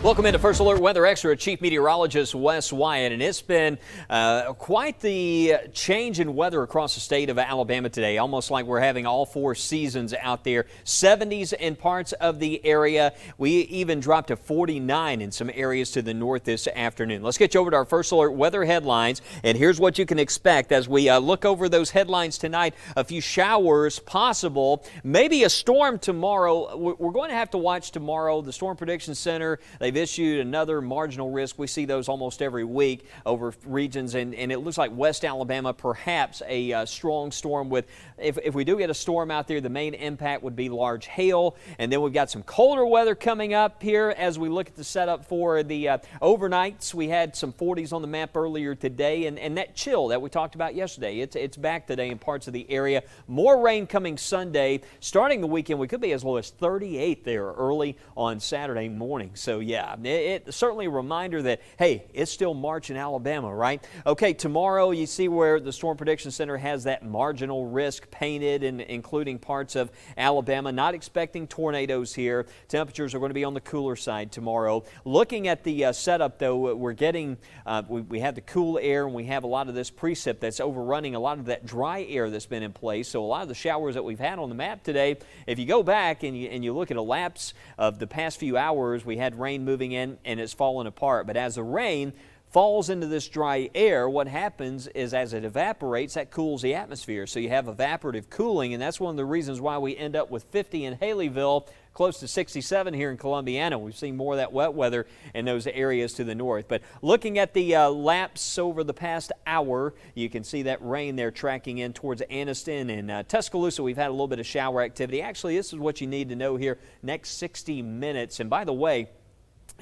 Welcome into First Alert Weather Extra. Chief Meteorologist Wes Wyatt, and it's been quite the change in weather across the state of Alabama today. Almost like we're having all four seasons out there. 70s in parts of the area. We even dropped to 49 in some areas to the north this afternoon. Let's get you over to our First Alert weather headlines, and here's what you can expect as we look over those headlines tonight. A few showers possible, maybe a storm tomorrow. We're going to have to watch tomorrow. The Storm Prediction Center, they've issued another marginal risk. We see those almost every week over regions, and it looks like West Alabama, perhaps a strong storm with, if we do get a storm out there, the main impact would be large hail. And then we've got some colder weather coming up here as we look at the setup for the overnights. We had some 40s on the map earlier today, and that chill that we talked about yesterday, it's back today in parts of the area. More rain coming Sunday. Starting the weekend, we could be as low as 38 there early on Saturday morning. So yeah, it's certainly a reminder that, hey, it's still March in Alabama, right? Okay, tomorrow you see where the Storm Prediction Center has that marginal risk painted, and including parts of Alabama. Not expecting tornadoes here. Temperatures are going to be on the cooler side tomorrow. Looking at the setup, though, we're getting, we have the cool air, and we have a lot of this precip that's overrunning a lot of that dry air that's been in place. So a lot of the showers that we've had on the map today, if you go back and you look at a lapse of the past few hours, we had rain moving in and it's fallen apart. But as the rain falls into this dry air, what happens is as it evaporates, that cools the atmosphere. So you have evaporative cooling, and that's one of the reasons why we end up with 50 in Haleyville, close to 67 here in Columbiana. We've seen more of that wet weather in those areas to the north. But looking at the lapse over the past hour, you can see that rain there tracking in towards Anniston and Tuscaloosa. We've had a little bit of shower activity. Actually, this is what you need to know here next 60 minutes. And by the way,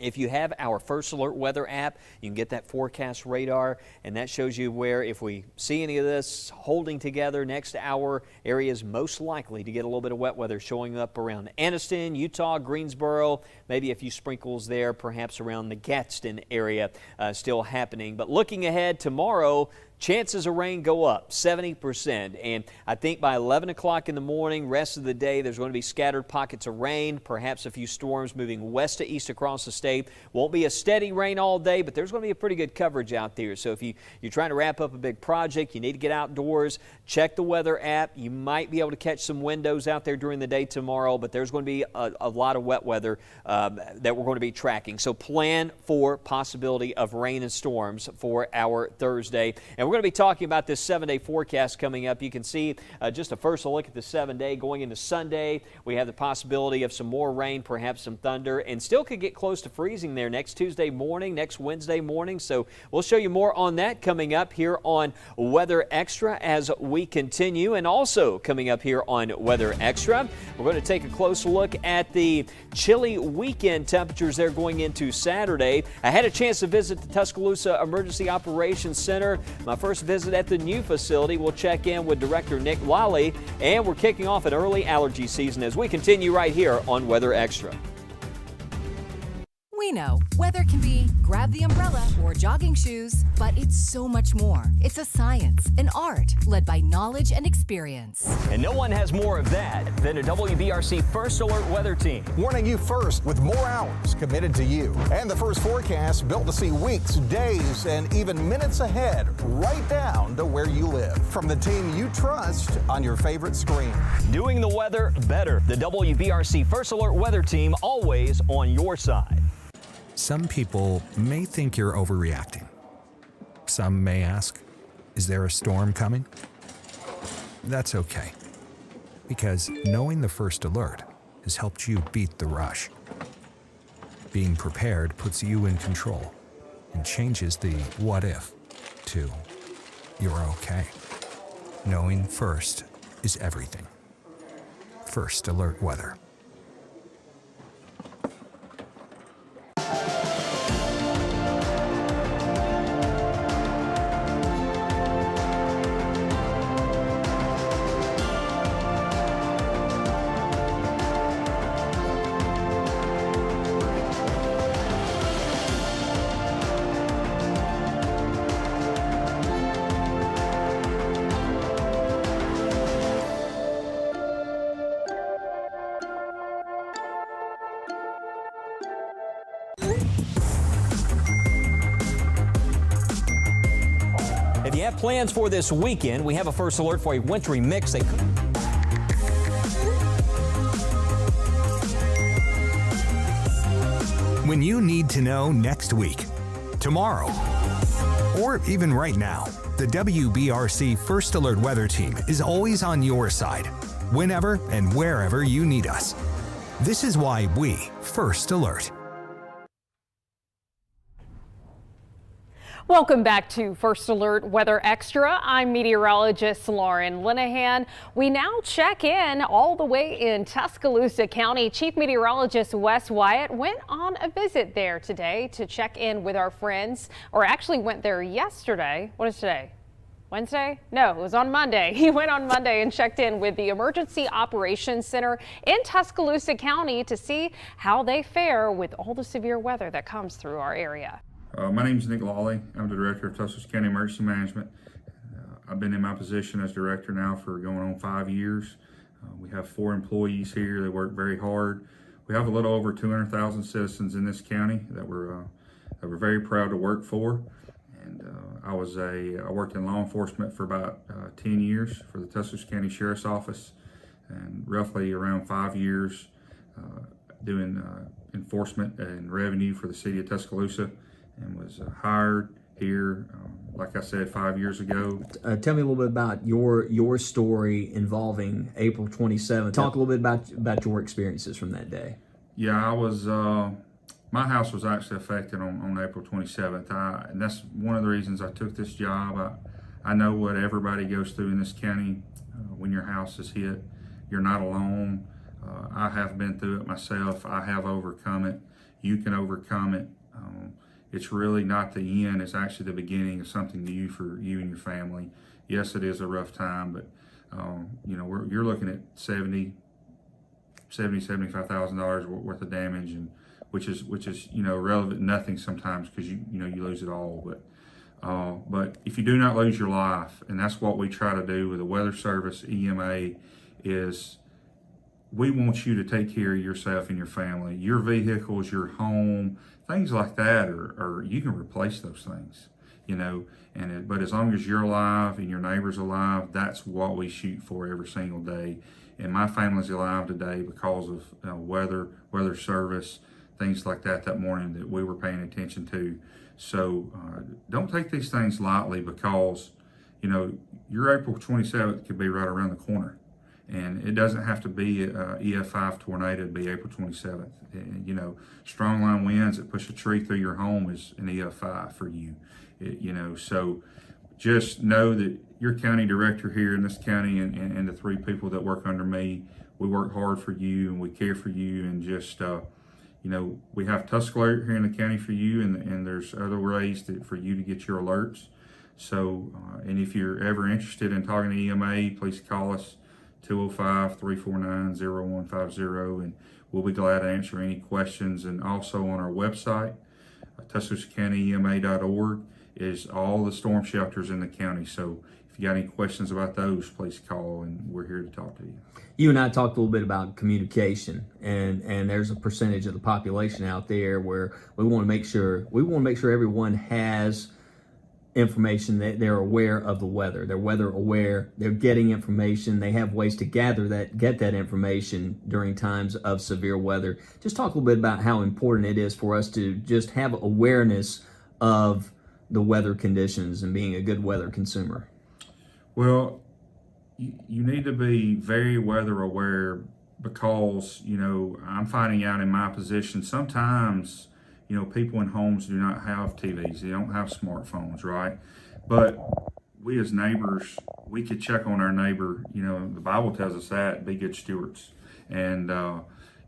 if you have our First Alert Weather app, you can get that forecast radar, and that shows you where, if we see any of this holding together next hour, areas most likely to get a little bit of wet weather showing up around Anniston, Eutaw, Greensboro, maybe a few sprinkles there, perhaps around the Gadsden area still happening. But looking ahead tomorrow, chances of rain go up 70%, and I think by 11 o'clock in the morning, rest of the day, there's going to be scattered pockets of rain, perhaps a few storms moving west to east across the state. Won't be a steady rain all day, but there's going to be a pretty good coverage out there. So if you're trying to wrap up a big project, you need to get outdoors, check the weather app. You might be able to catch some windows out there during the day tomorrow, but there's going to be a lot of wet weather that we're going to be tracking. So plan for possibility of rain and storms for our Thursday. And we're going to be talking about this 7-day forecast coming up. You can see just a first look at the 7-day going into Sunday. We have the possibility of some more rain, perhaps some thunder, and still could get close to freezing there next Tuesday morning, next Wednesday morning. So we'll show you more on that coming up here on Weather Extra as we continue. And also coming up here on Weather Extra, we're going to take a close look at the chilly weekend temperatures there going into Saturday. I had a chance to visit the Tuscaloosa Emergency Operations Center. My first visit at the new facility. We'll check in with Director Nick Lally, and we're kicking off an early allergy season as we continue right here on Weather Extra. We know weather can be grab the umbrella or jogging shoes, but it's so much more. It's a science, an art, led by knowledge and experience. And no one has more of that than a WBRC First Alert weather team. Warning you first with more hours committed to you. And the first forecast built to see weeks, days, and even minutes ahead, right down to where you live. From the team you trust on your favorite screen. Doing the weather better. The WBRC First Alert weather team, always on your side. Some people may think you're overreacting. Some may ask, is there a storm coming? That's okay, because knowing the first alert has helped you beat the rush. Being prepared puts you in control and changes the what if to you're okay. Knowing first is everything. First Alert Weather. If you have plans for this weekend, we have a first alert for a wintry mix. When you need to know next week, tomorrow, or even right now, the WBRC First Alert Weather Team is always on your side, whenever and wherever you need us. This is why we First Alert. Welcome back to First Alert Weather Extra. I'm meteorologist Lauren Linehan. We now check in all the way in Tuscaloosa County. Chief Meteorologist Wes Wyatt went on a visit there today to check in with our friends, or actually went there yesterday. What is today? Wednesday? No, it was on Monday. He went on Monday and checked in with the Emergency Operations Center in Tuscaloosa County to see how they fare with all the severe weather that comes through our area. My name is Nick Lawley. I'm the Director of Tuscaloosa County Emergency Management. I've been in my position as Director now for going on 5 years. We have 4 employees here. They work very hard. We have a little over 200,000 citizens in this county that we're very proud to work for. And I worked in law enforcement for about 10 years for the Tuscaloosa County Sheriff's Office, and roughly around 5 years doing enforcement and revenue for the city of Tuscaloosa. And was hired here, like I said, 5 years ago. Tell me a little bit about your story involving April 27th. Talk a little bit about your experiences from that day. Yeah, I was, my house was actually affected on April 27th. And that's one of the reasons I took this job. I know what everybody goes through in this county when your house is hit. You're not alone. I have been through it myself. I have overcome it. You can overcome it. It's really not the end, it's actually the beginning of something new for you and your family. Yes, it is a rough time, but you know, you're looking at $75,000 worth of damage, and which is you know, relevant nothing sometimes, because you lose it all. But if you do not lose your life, and that's what we try to do with the Weather Service EMA, is we want you to take care of yourself and your family, your vehicles, your home, things like that, or you can replace those things, you know. But as long as you're alive and your neighbor's alive, that's what we shoot for every single day. And my family's alive today because of weather service, things like that morning that we were paying attention to. So don't take these things lightly, because you know your April 27th could be right around the corner. And it doesn't have to be an EF5 tornado to be April 27th. And, you know, strong line winds that push a tree through your home is an EF5 for you. You know, so just know that your county director here in this county and the 3 people that work under me, we work hard for you and we care for you. And just, you know, we have Tusk Alert here in the county for you, and there's other ways for you to get your alerts. So, and if you're ever interested in talking to EMA, please call us. 205-349-0150, and we'll be glad to answer any questions. And also on our website, TuscaloosaCountyEMA.org, is all the storm shelters in the county. So if you got any questions about those, please call, and we're here to talk to you. You and I talked a little bit about communication, and there's a percentage of the population out there where we want to make sure everyone has information, that they're aware of the weather, they're weather aware, they're getting information, they have ways to get that information during times of severe weather. Just talk a little bit about how important it is for us to just have awareness of the weather conditions and being a good weather consumer. Well, you need to be very weather aware, because, you know, I'm finding out in my position sometimes, you know, people in homes do not have TVs. They don't have smartphones, right? But we as neighbors, we could check on our neighbor. You know, the Bible tells us that, be good stewards. And,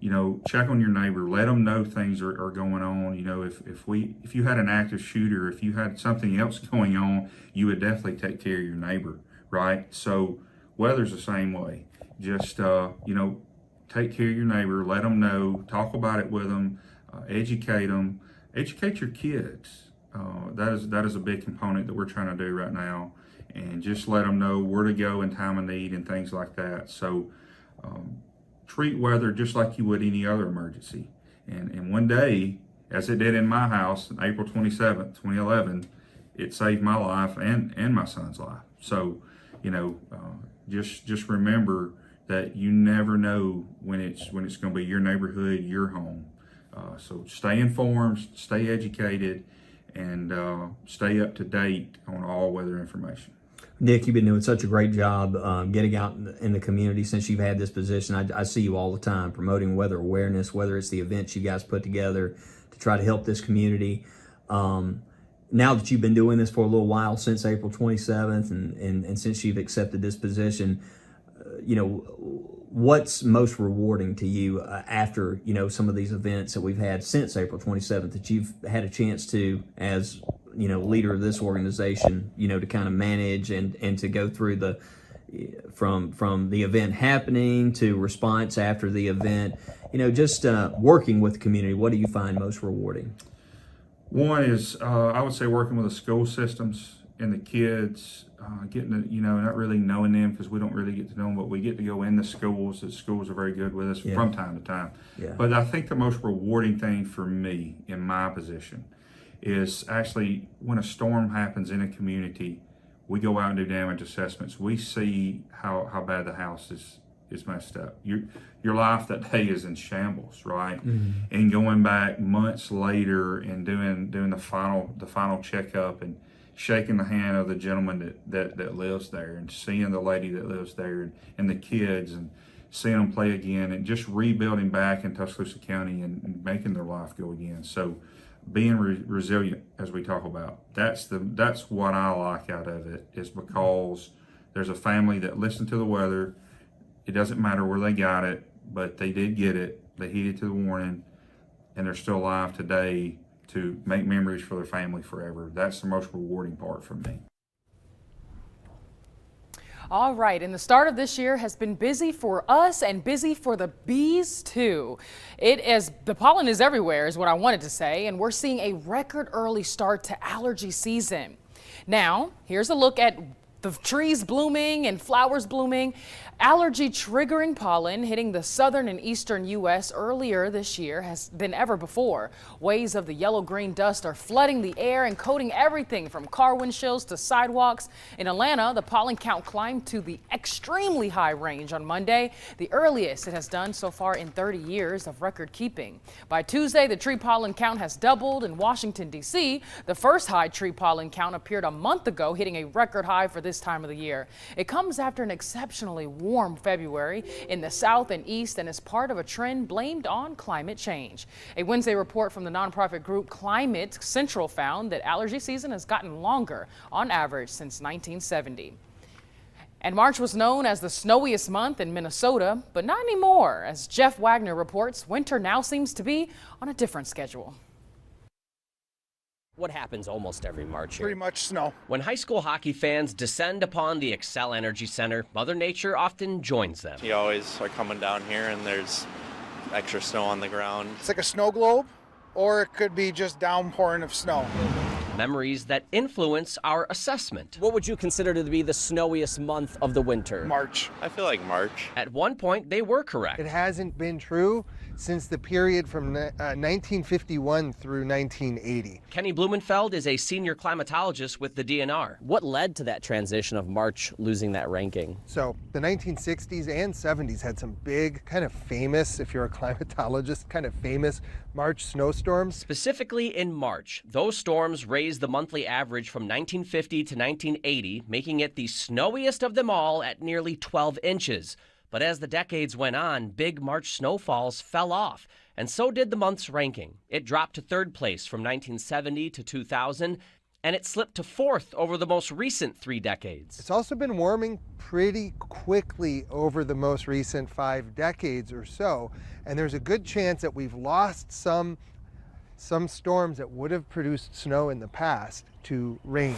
you know, check on your neighbor. Let them know things are going on. You know, if you had an active shooter, if you had something else going on, you would definitely take care of your neighbor, right? So weather's the same way. Just, you know, take care of your neighbor. Let them know. Talk about it with them. Educate them, educate your kids. That is a big component that we're trying to do right now, and just let them know where to go in time of need and things like that. So treat weather just like you would any other emergency. And one day, as it did in my house on April 27th, 2011, it saved my life and my son's life. So, just remember that you never know when it's going to be your neighborhood, your home. So stay informed, stay educated, and stay up to date on all weather information. Nick, you've been doing such a great job getting out in the community since you've had this position. I see you all the time promoting weather awareness, whether it's the events you guys put together to try to help this community. Now that you've been doing this for a little while, since April 27th, and since you've accepted this position, what's most rewarding to you after, some of these events that we've had since April 27th that you've had a chance to, as leader of this organization, to kind of manage and to go through from the event happening to response after the event, just working with the community? What do you find most rewarding? One is, I would say, working with the school systems and the kids, getting to, not really knowing them because we don't really get to know them, but we get to go in the schools. The schools are very good with us from time to time. Yeah. But I think the most rewarding thing for me in my position is actually when a storm happens in a community, we go out and do damage assessments. We see how bad the house is messed up. Your life that day is in shambles, right? Mm-hmm. And going back months later and doing the final checkup and shaking the hand of the gentleman that lives there, and seeing the lady that lives there, and the kids, and seeing them play again, and just rebuilding back in Tuscaloosa County and making their life go again. So being resilient, as we talk about, that's what I like out of it, is because there's a family that listened to the weather. It doesn't matter where they got it, but they did get it. They heeded to the warning, and they're still alive today to make memories for their family forever. That's the most rewarding part for me. All right, and the start of this year has been busy for us and busy for the bees too. The pollen is everywhere is what I wanted to say, and we're seeing a record early start to allergy season. Now, here's a look at the trees blooming and flowers blooming. Allergy triggering pollen hitting the southern and eastern U.S. earlier this year than ever before. Waves of the yellow-green dust are flooding the air and coating everything from car windshields to sidewalks. In Atlanta, the pollen count climbed to the extremely high range on Monday, the earliest it has done so far in 30 years of record keeping. By Tuesday, the tree pollen count has doubled in Washington, D.C. The first high tree pollen count appeared a month ago, hitting a record high for this time of the year. It comes after an exceptionally warm February in the south and east and is part of a trend blamed on climate change. A Wednesday report from the nonprofit group Climate Central found that allergy season has gotten longer on average since 1970. And March was known as the snowiest month in Minnesota, but not anymore. As Jeff Wagner reports, winter now seems to be on a different schedule. What happens almost every March here? Pretty much snow. When high school hockey fans descend upon the Xcel Energy Center, Mother Nature often joins them. You always are coming down here and there's extra snow on the ground. It's like a snow globe, or it could be just downpouring of snow. Memories that influence our assessment. What would you consider to be the snowiest month of the winter? March. I feel like March. At one point, they were correct. It hasn't been true since the period from 1951 through 1980. Kenny Blumenfeld is a senior climatologist with the DNR. What led to that transition of March losing that ranking? So the 1960s and 70s had some big, kind of famous, if you're a climatologist, kind of famous March snowstorms. Specifically in March, those storms raised the monthly average from 1950 to 1980, making it the snowiest of them all at nearly 12 inches. But as the decades went on, big March snowfalls fell off, and so did the month's ranking. It dropped to third place from 1970 to 2000, and it slipped to fourth over the most recent 3 decades. It's also been warming pretty quickly over the most recent 5 decades or so, and there's a good chance that we've lost some storms that would have produced snow in the past to rain.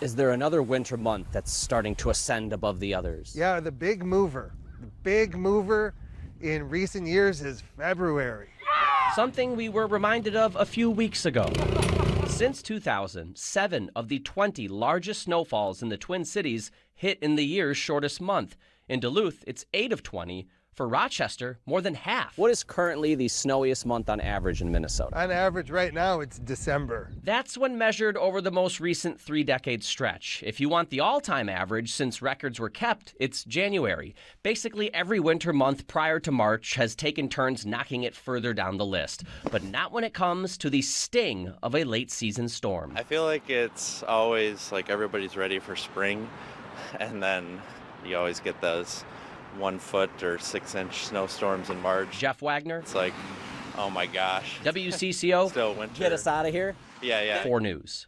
Is there another winter month that's starting to ascend above the others? Yeah, the big mover. The big mover in recent years is February. Something we were reminded of a few weeks ago. Since 2000, 7 of the 20 largest snowfalls in the Twin Cities hit in the year's shortest month. In Duluth, it's 8 of 20. For Rochester, more than half. What is currently the snowiest month on average in Minnesota? On average right now, it's December. That's when measured over the most recent 3-decade stretch. If you want the all-time average, since records were kept, it's January. Basically, every winter month prior to March has taken turns knocking it further down the list. But not when it comes to the sting of a late-season storm. I feel like it's always like everybody's ready for spring, and then you always get those 1 foot or 6-inch snowstorms in March. Jeff Wagner. It's like, oh my gosh. WCCO. Still winter. Get us out of here. Yeah. 4 News.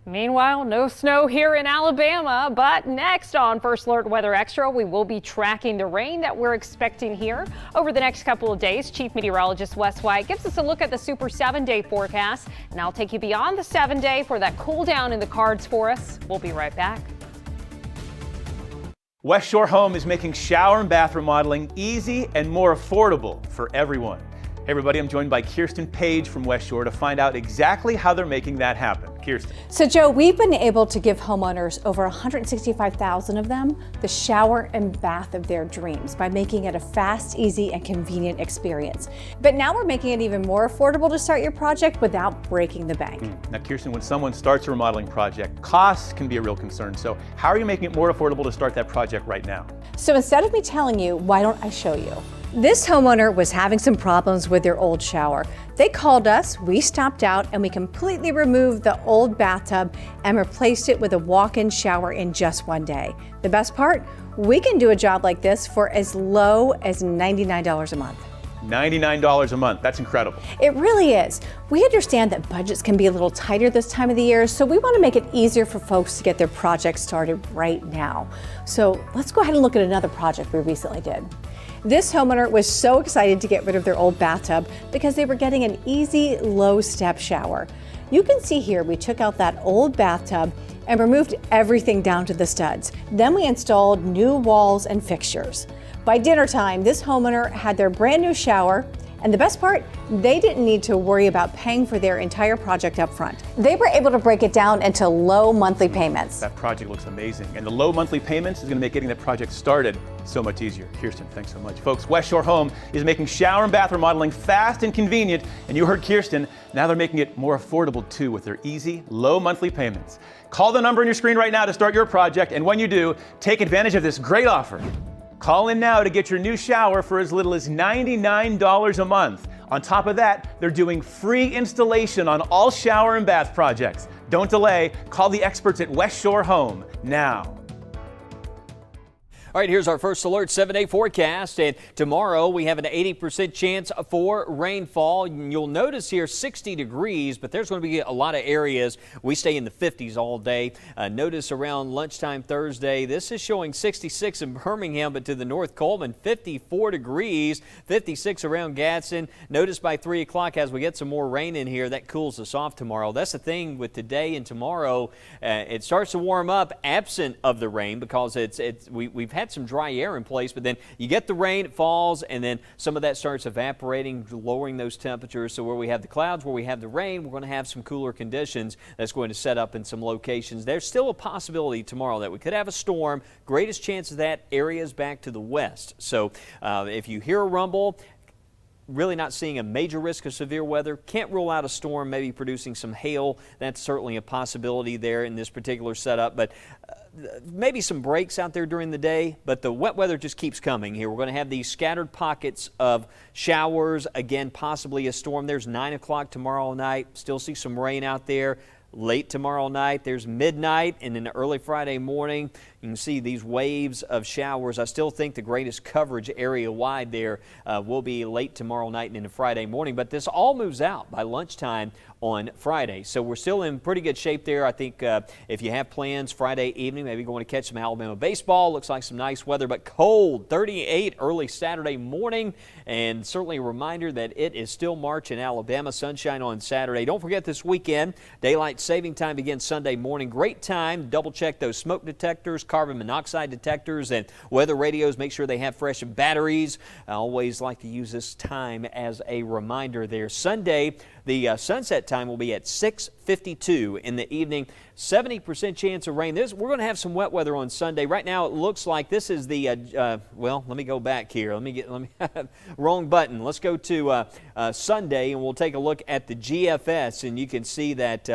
Meanwhile, no snow here in Alabama, but next on First Alert Weather Extra, we will be tracking the rain that we're expecting here over the next couple of days. Chief Meteorologist Wes Wyatt gives us a look at the Super 7-day forecast, and I'll take you beyond the 7-day for that cool down in the cards for us. We'll be right back. West Shore Home is making shower and bath remodeling easy and more affordable for everyone. Hey everybody, I'm joined by Kirsten Page from West Shore to find out exactly how they're making that happen. Kirsten. So Joe, we've been able to give homeowners, over 165,000 of them, the shower and bath of their dreams by making it a fast, easy, and convenient experience. But now we're making it even more affordable to start your project without breaking the bank. Now Kirsten, when someone starts a remodeling project, costs can be a real concern. So how are you making it more affordable to start that project right now? So instead of me telling you, why don't I show you? This homeowner was having some problems with their old shower. They called us, we stopped out, and we completely removed the old bathtub and replaced it with a walk-in shower in just 1 day. The best part? We can do a job like this for as low as $99 a month. $99 a month, that's incredible. It really is. We understand that budgets can be a little tighter this time of the year, so we want to make it easier for folks to get their projects started right now. So let's go ahead and look at another project we recently did. This homeowner was so excited to get rid of their old bathtub because they were getting an easy, low-step shower. You can see here we took out that old bathtub and removed everything down to the studs. Then we installed new walls and fixtures. By dinner time, this homeowner had their brand new shower, and the best part, they didn't need to worry about paying for their entire project up front. They were able to break it down into low monthly payments. That project looks amazing, and the low monthly payments is going to make getting that project started so much easier. Kirsten, thanks so much. Folks, West Shore Home is making shower and bath remodeling fast and convenient, and you heard Kirsten, now they're making it more affordable too with their easy, low monthly payments. Call the number on your screen right now to start your project, and when you do, take advantage of this great offer. Call in now to get your new shower for as little as $99 a month. On top of that, they're doing free installation on all shower and bath projects. Don't delay. Call the experts at West Shore Home now. All right, here's our First Alert 7-day forecast, and tomorrow we have an 80% chance for rainfall. You'll notice here 60 degrees, but there's going to be a lot of areas. We stay in the 50s all day. Notice around lunchtime Thursday, this is showing 66 in Birmingham, but to the north, Coleman, 54 degrees, 56 around Gadsden. Notice by 3 o'clock as we get some more rain in here, that cools us off tomorrow. That's the thing with today and tomorrow. It starts to warm up absent of the rain because we've had some dry air in place, but then you get the rain, it falls, and then some of that starts evaporating, lowering those temperatures. So where we have the clouds, where we have the rain, we're going to have some cooler conditions that's going to set up in some locations. There's still a possibility tomorrow that we could have a storm. Greatest chance of that areas back to the west. So if you hear a rumble, really not seeing a major risk of severe weather. Can't rule out a storm maybe producing some hail. That's certainly a possibility there in this particular setup, but maybe some breaks out there during the day, but the wet weather just keeps coming here. We're going to have these scattered pockets of showers, again, possibly a storm. There's 9 o'clock tomorrow night. Still see some rain out there. Late tomorrow night, there's midnight, and then early Friday morning, you can see these waves of showers. I still think the greatest coverage area-wide there will be late tomorrow night and into Friday morning, but this all moves out by lunchtime on Friday. So we're still in pretty good shape there. I think if you have plans Friday evening, maybe going to catch some Alabama baseball. Looks like some nice weather, but cold, 38 early Saturday morning, and certainly a reminder that it is still March in Alabama. Sunshine on Saturday. Don't forget this weekend, daylight saving time begins Sunday morning. Great time. Double check those smoke detectors, carbon monoxide detectors and weather radios. Make sure they have fresh batteries. I always like to use this time as a reminder there. Sunday, the sunset time will be at 6:52 in the evening. 70% chance of rain. We're going to have some wet weather on Sunday. Right now, it looks like this is the, well, let me go back here. Wrong button. Let's go to Sunday, and we'll take a look at the GFS, and you can see that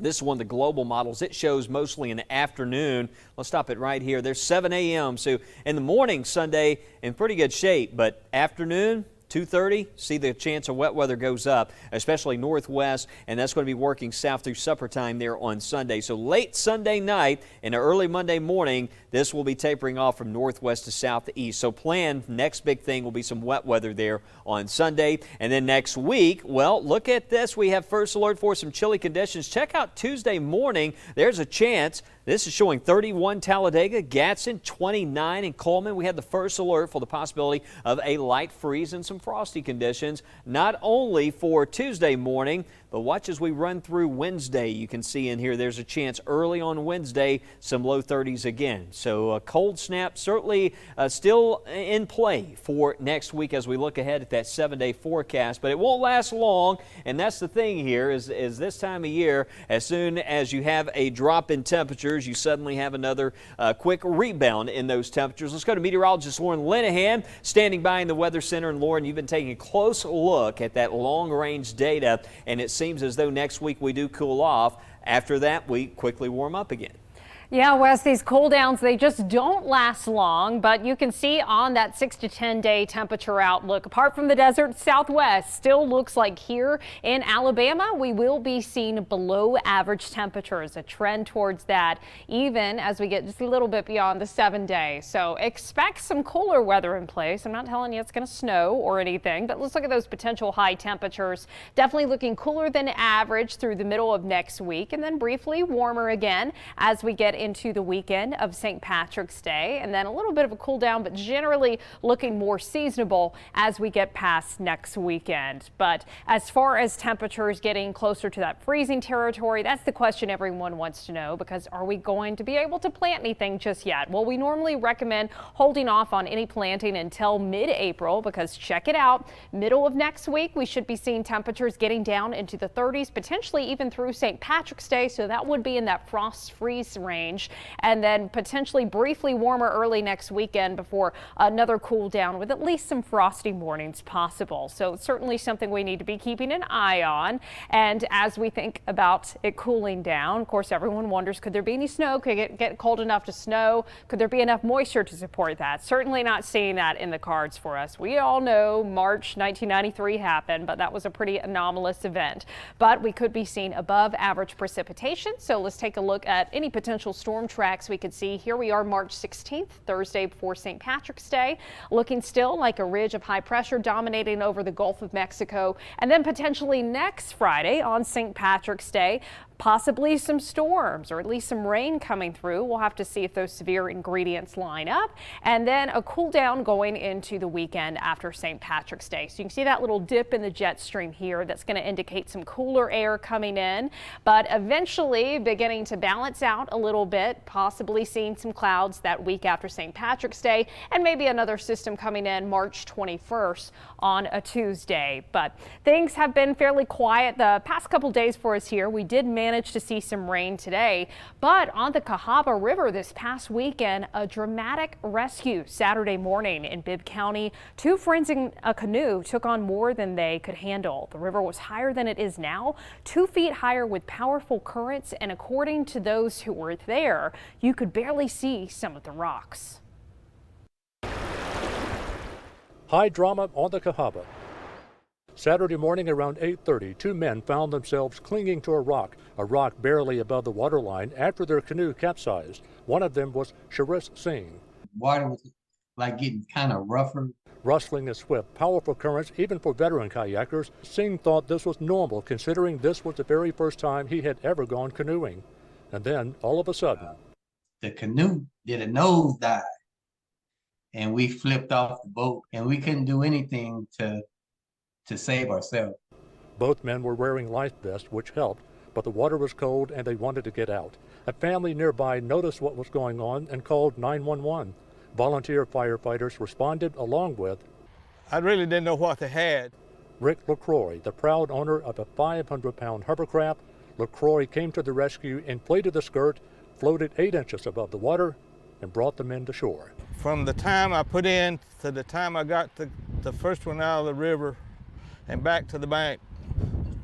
this is one of the global models. It shows mostly in the afternoon. Let's stop it right here. There's 7 a.m. So in the morning, Sunday, in pretty good shape, but afternoon, 2:30, see the chance of wet weather goes up, especially northwest, and that's going to be working south through supper time there on Sunday. So late Sunday night and early Monday morning, this will be tapering off from northwest to south to east. So plan, next big thing will be some wet weather there on Sunday. And then next week, well, look at this. We have first alert for some chilly conditions. Check out Tuesday morning. There's a chance. This is showing 31 Talladega, Gadsden, 29 in Coleman. We had the first alert for the possibility of a light freeze and some frosty conditions, not only for Tuesday morning, but watch as we run through Wednesday. You can see in here there's a chance early on Wednesday, some low 30s again. So a cold snap certainly still in play for next week as we look ahead at that 7-day forecast. But it won't last long, and that's the thing here is this time of year, as soon as you have a drop in temperatures, you suddenly have another quick rebound in those temperatures. Let's go to meteorologist Lauren Linehan standing by in the Weather Center. And Lauren, you've been taking a close look at that long-range data, and it seems as though next week we do cool off. After that, we quickly warm up again. Yeah, Wes, these cool downs, they just don't last long, but you can see on that 6 to 10 day temperature outlook, apart from the desert Southwest, still looks like here in Alabama, we will be seeing below average temperatures, a trend towards that, even as we get just a little bit beyond the 7 days. So expect some cooler weather in place. I'm not telling you it's going to snow or anything, but let's look at those potential high temperatures. Definitely looking cooler than average through the middle of next week, and then briefly warmer again as we get into the weekend of St. Patrick's Day, and then a little bit of a cool down, but generally looking more seasonable as we get past next weekend. But as far as temperatures getting closer to that freezing territory, that's the question everyone wants to know, because are we going to be able to plant anything just yet? Well, we normally recommend holding off on any planting until mid-April, because check it out, middle of next week we should be seeing temperatures getting down into the 30s, potentially even through St. Patrick's Day, so that would be in that frost freeze range. And then potentially briefly warmer early next weekend before another cool down with at least some frosty mornings possible. So it's certainly something we need to be keeping an eye on. And as we think about it cooling down, of course, everyone wonders, could there be any snow? Could it get cold enough to snow? Could there be enough moisture to support that? Certainly not seeing that in the cards for us. We all know March 1993 happened, but that was a pretty anomalous event. But we could be seeing above average precipitation. So let's take a look at any potential storm tracks we could see. Here we are March 16th, Thursday before St. Patrick's Day, looking still like a ridge of high pressure dominating over the Gulf of Mexico. And then potentially next Friday on St. Patrick's Day, possibly some storms or at least some rain coming through. We'll have to see if those severe ingredients line up. And then a cool down going into the weekend after St. Patrick's Day. So you can see that little dip in the jet stream here. That's going to indicate some cooler air coming in, but eventually beginning to balance out a little bit, possibly seeing some clouds that week after St. Patrick's Day, and maybe another system coming in March 21st on a Tuesday. But things have been fairly quiet the past couple days for us here. We did manage to see some rain today, but on the Cahaba River this past weekend, a dramatic rescue Saturday morning in Bibb County. Two friends in a canoe took on more than they could handle. The river was higher than it is now, 2 feet higher with powerful currents, and according to those who were there, you could barely see some of the rocks. High drama on the Cahaba. Saturday morning around 8:30, two men found themselves clinging to a rock barely above the waterline after their canoe capsized. One of them was Sharis Singh. Water was like getting kind of rougher. Rustling and swift, powerful currents even for veteran kayakers. Singh thought this was normal considering this was the very first time he had ever gone canoeing. And then all of a sudden, the canoe did a nosedive and we flipped off the boat and we couldn't do anything to save ourselves. Both men were wearing life vests, which helped, but the water was cold and they wanted to get out. A family nearby noticed what was going on and called 911. Volunteer firefighters responded along with I really didn't know what they had. Rick LaCroix, the proud owner of a 500-pound hovercraft. LaCroix came to the rescue, inflated the skirt, floated 8 inches above the water, and brought the men to shore. From the time I put in to the time I got the first one out of the river and back to the bank,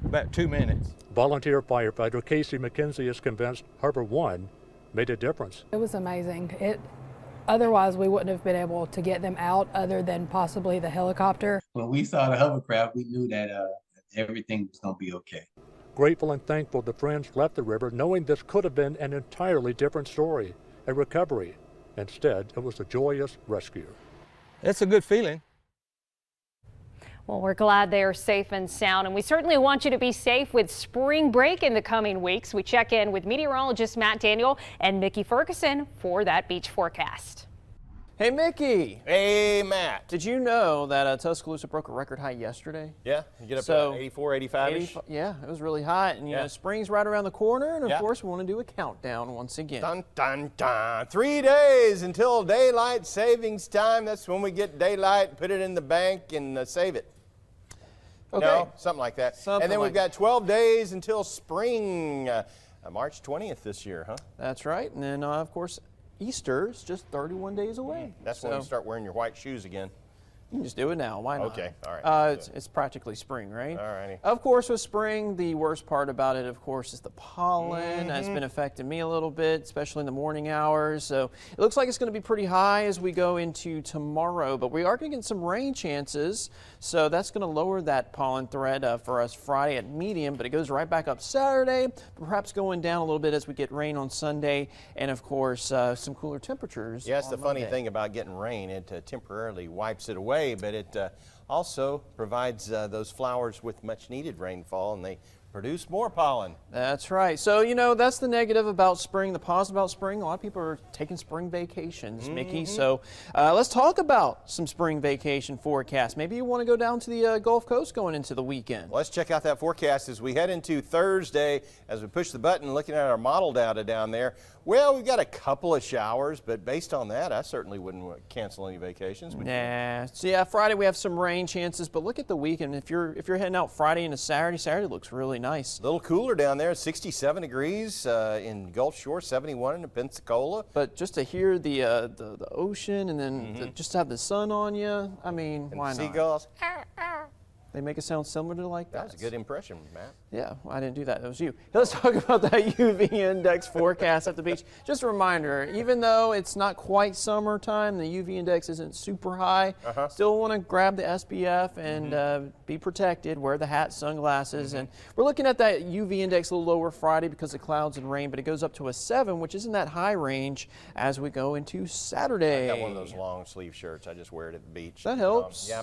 about 2 minutes. Volunteer firefighter Casey McKenzie is convinced Harbor One made a difference. It was amazing. Otherwise, we wouldn't have been able to get them out other than possibly the helicopter. When we saw the hovercraft, we knew that everything was going to be okay. Grateful and thankful the friends left the river knowing this could have been an entirely different story, a recovery. Instead, it was a joyous rescue. It's a good feeling. Well, we're glad they are safe and sound, and we certainly want you to be safe with spring break in the coming weeks. We check in with meteorologist Matt Daniel and Mickey Ferguson for that beach forecast. Hey, Mickey. Hey, Matt. Did you know that Tuscaloosa broke a record high yesterday? Yeah, you get up to 84, 85-ish. Yeah, it was really hot, and you know, spring's right around the corner, and of course we want to do a countdown once again. Dun, dun, dun. 3 days until daylight savings time. That's when we get daylight, put it in the bank, and save it. Okay. No, something like that. And then we've got 12 days until spring, March 20th this year, huh? That's right, and then of course Easter's just 31 days away. That's when you start wearing your white shoes again. You can just do it now. Why not? Okay, all right. It's practically spring, right? All righty. Of course, with spring, the worst part about it, of course, is the pollen. It's been affecting me a little bit, especially in the morning hours. So it looks like it's going to be pretty high as we go into tomorrow, but we are going to get some rain chances. So that's going to lower that pollen threat for us Friday at medium, but it goes right back up Saturday, perhaps going down a little bit as we get rain on Sunday, and of course, some cooler temperatures. Yeah, that's the funny Monday. thing about getting rain. It temporarily wipes it away, but it also provides those flowers with much needed rainfall, and they produce more pollen. That's right. So, you know, that's the negative about spring. The positive about spring, a lot of people are taking spring vacations, Mickey. So let's talk about some spring vacation forecasts. Maybe you want to go down to the Gulf Coast going into the weekend. Let's check out that forecast as we head into Thursday. As we push the button, looking at our model data down there, well, we've got a couple of showers, but based on that, I certainly wouldn't cancel any vacations. Nah. So yeah, Friday we have some rain chances, but look at the weekend. If you're heading out Friday into Saturday looks really nice. A little cooler down there, 67 degrees in Gulf Shore, 71 in Pensacola. But just to hear the ocean and then just to have the sun on you, I mean, and why not? Seagulls. They make it sound similar to like that. That was a good impression, Matt. Yeah, well, I didn't do that. That was you. Let's talk about that UV index forecast at the beach. Just a reminder, even though it's not quite summertime, the UV index isn't super high. Still want to grab the SPF and be protected, wear the hat, sunglasses. And we're looking at that UV index a little lower Friday because of clouds and rain, but it goes up to a 7, which isn't that high range as we go into Saturday. I got one of those long sleeve shirts. I just wear it at the beach. That helps. Yeah.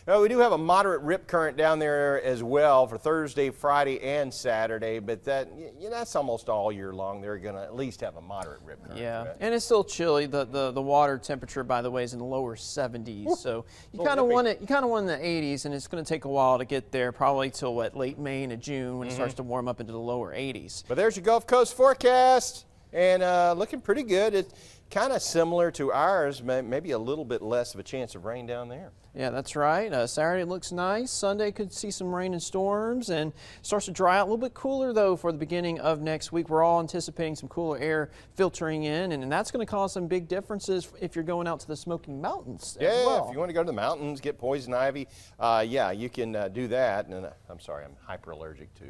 Well, we do have a moderate rip current down there as well for Thursday, Friday, and Saturday, but that's almost all year long. They're going to at least have a moderate rip current. Yeah, and it's still chilly. The water temperature, by the way, is in the lower 70s. So you kind of want it. You kind of want in the 80s, and it's going to take a while to get there. Probably till late May into June when it starts to warm up into the lower 80s. But there's your Gulf Coast forecast, and looking pretty good. It's kind of similar to ours, maybe a little bit less of a chance of rain down there. Yeah, that's right. Saturday looks nice. Sunday could see some rain and storms, and starts to dry out a little bit cooler though for the beginning of next week. We're all anticipating some cooler air filtering in, and that's going to cause some big differences if you're going out to the Smoky Mountains. Yeah, as well. if you want to go to the mountains, get poison ivy, yeah, you can do that. And I'm sorry, I'm hyper allergic to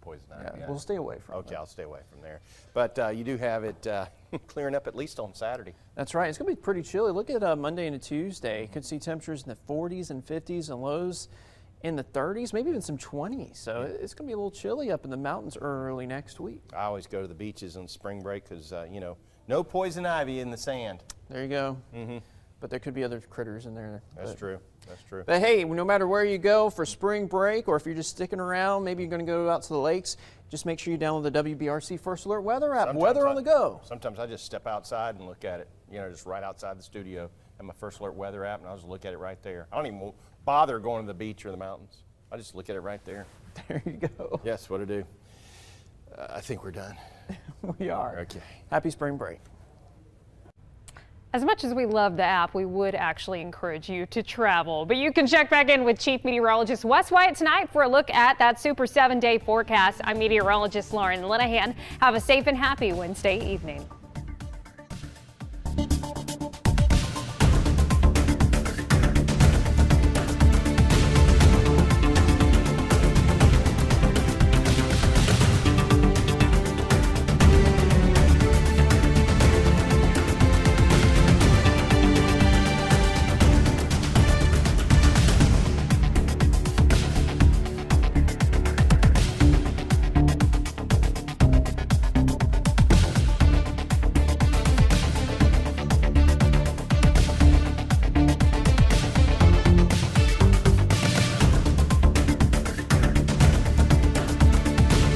poison ivy. We'll stay away from it. Okay, I'll stay away from there. But you do have it clearing up at least on Saturday. That's right. It's going to be pretty chilly. Look at Monday into Tuesday. Could see temperatures in the 40s and 50s and lows in the 30s, maybe even some 20s. So it's going to be a little chilly up in the mountains early next week. I always go to the beaches on spring break because, no poison ivy in the sand. There you go. But there could be other critters in there. That's true. That's true. But hey, no matter where you go for spring break, or if you're just sticking around, maybe you're going to go out to the lakes, just make sure you download the WBRC First Alert Weather app. Weather on the go. Sometimes I just step outside and look at it, just right outside the studio. Have my First Alert Weather app, and I'll just look at it right there. I don't even bother going to the beach or the mountains. I just look at it right there. There you go. Yes, what I do. I think we're done. We are. Okay. Happy spring break. As much as we love the app, we would actually encourage you to travel. But you can check back in with Chief Meteorologist Wes Wyatt tonight for a look at that Super 7-day forecast. I'm meteorologist Lauren Linehan. Have a safe and happy Wednesday evening.